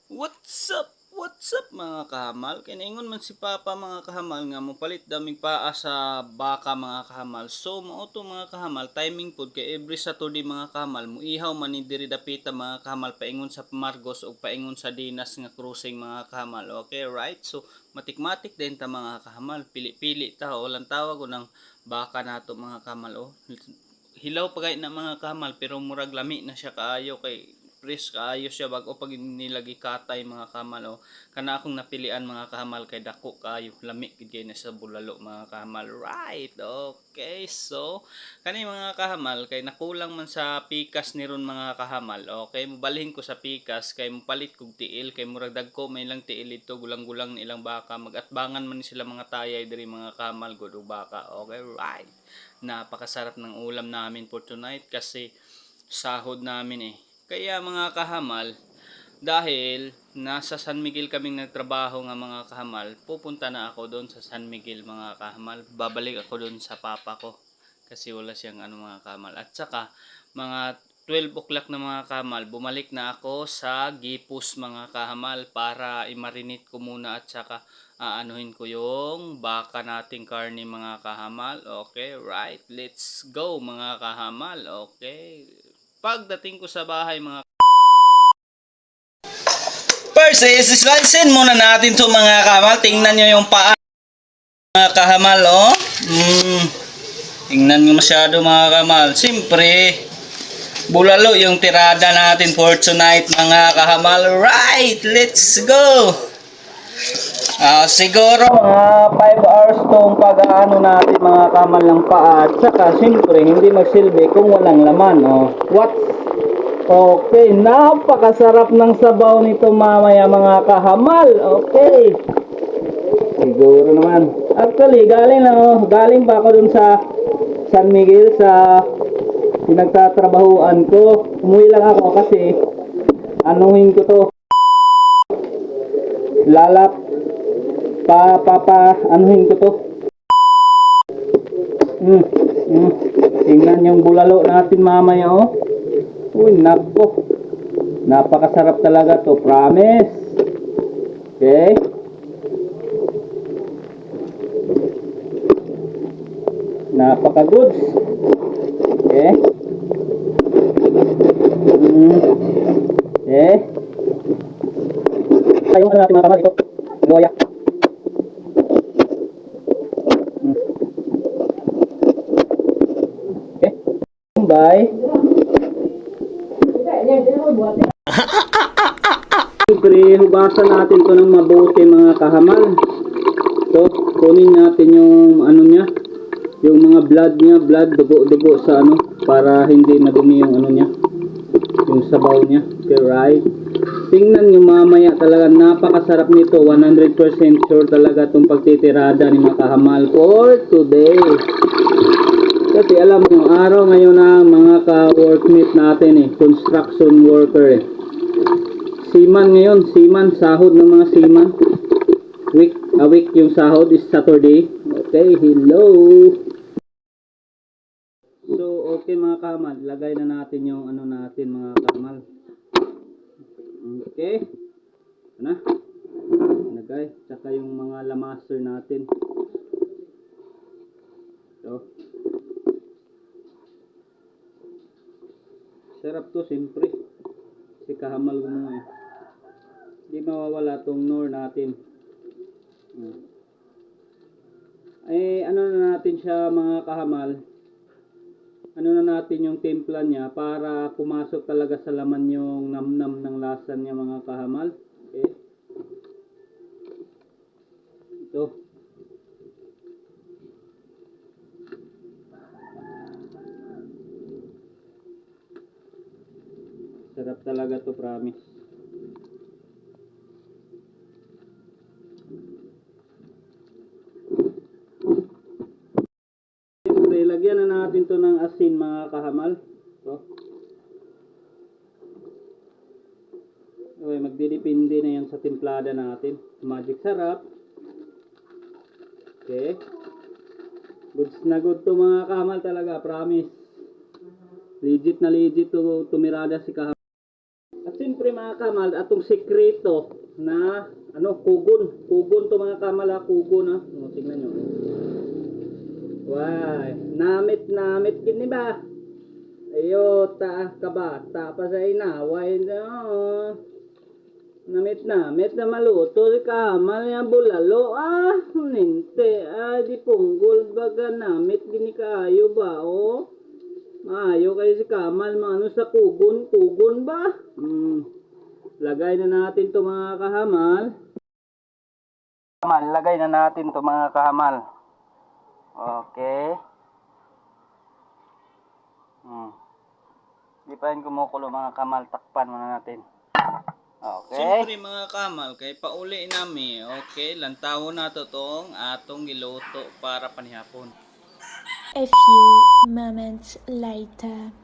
What's up? What's up mga kahamal? Kinaingon man si Papa mga kahamal nga mopalit daming paa sa baka mga kahamal. So mauto mga kahamal, timing pod kay every Saturday mga kahamal, muihaw man ni diri dapita mga kahamal paingon sa Margos o paingon sa Dinas nga cruising mga kahamal. Okay, right? So matikmatik din ta mga kahamal, pili-pili ta walang tawag ko ng baka nato mga kahamal. Oh, hilaw pagay na mga kahamal pero murag lami na siya kaayo kay fresh kaayo siya bago pag nilagi katay mga kahamal. O kana akong napilian mga kahamal kay dako kaayo lami gid kay na sa bulalo mga kahamal, right? Okay, so kani mga kahamal kay nakulang man sa pikas ni ron mga kahamal. Okay, mobalhin ko sa pikas kay mopalit kog tiil kay murag dagko may lang tiil ito gulang-gulang ni ilang baka magatbangan man sila mga tayay diri mga kahamal gud og baka. Okay, right? Napakasarap ng ulam namin for tonight kasi sahod namin eh. Kaya mga kahamal, dahil nasa San Miguel kaming nagtrabaho nga mga kahamal, pupunta na ako doon sa San Miguel mga kahamal. Babalik ako doon sa papa ko kasi wala siyang mga kahamal. At saka mga 12 o'clock na mga kahamal, bumalik na ako sa Gipus mga kahamal para i-marinate ko muna at saka aanuhin ko yung baka nating karne mga kahamal. Okay, right? Let's go mga kahamal. Okay. Pagdating ko sa bahay mga first is slicein muna natin to mga kahamal. Tingnan nyo yung paa mga kahamal, oh. Tingnan nyo masyado mga kahamal. Siyempre, bulalo yung tirada natin for tonight mga kahamal. Right, let's go! Siguro mga 5 hours tong pag-aano natin mga kahamal ng paa. At saka siyempre, hindi magsilbi kung walang laman. Oh. Okay, napakasarap ng sabaw nito mamaya mga kahamal. Okay. Siguro naman. Actually, galing pa ako dun sa San Miguel sa pinagtatrabahuan ko. Umuwi lang ako kasi anuhin ko to. Lalap anuhin ko to. Tingnan yung bulalo natin mamaya, oh. Uy, nako. Napakasarap talaga to, promise. Okay. Napaka-goods. Okay. Okay. Ayun natin mga kamal ito. Loya. Okay. Bye. Siyempre, hugasan natin to ng mabuti mga kahamal. So, kunin natin yung ano niya, yung mga blood, dugo sa para hindi madumi yung niya, yung sabaw niya. Okay, right? Tingnan nyo mamaya talaga, napakasarap nito. 100% sure talaga itong pagtitirada ni mga kahamal for today. Kasi alam mo, araw ngayon na mga ka-workmate natin construction worker Seaman ngayon, sahod ng mga seaman. A week yung sahod is Saturday. Okay, hello. So, okay mga kamal, lagay na natin yung natin mga kamal. Okay. Na. Lagay, tsaka yung mga lamaster natin. So, sarap to siyempre. Si kahamal mo Hindi mawawala tong nor natin. Ano na natin siya mga kahamal. Ano na natin yung timpla niya para pumasok talaga sa laman yung namnam ng lasa niya mga kahamal. Okay. Ito. Sarap talaga to, promise. Siyempre, lagyan na natin to ng asin mga kahamal. So. Okay, magdidepende na yan sa timplada natin. Magic sarap. Okay. Goods na good to mga kahamal talaga, promise. Legit na legit to tumirada si kahamal. At siyempre mga kamal, atong sekreto na kugon to mga kamal, kugon ha. Tingnan nyo. Why, namit gini ba? Ayo, kabata pa sa inaway no. Namit na maluto si kamal yung bulalo ninte di punggol baga namit gini kayo ba maayo kayo si kamal maano sa kugon ba. Lagay na natin to mga kahamal. Lagay na natin to mga kahamal. Okay. Di pa rin kumukulo mga kamal, takpan muna natin. Okay. Siyempre mga kamal, kay pauli nami, okay, lantawon na to tong atong giluto para panihapon. A few moments later.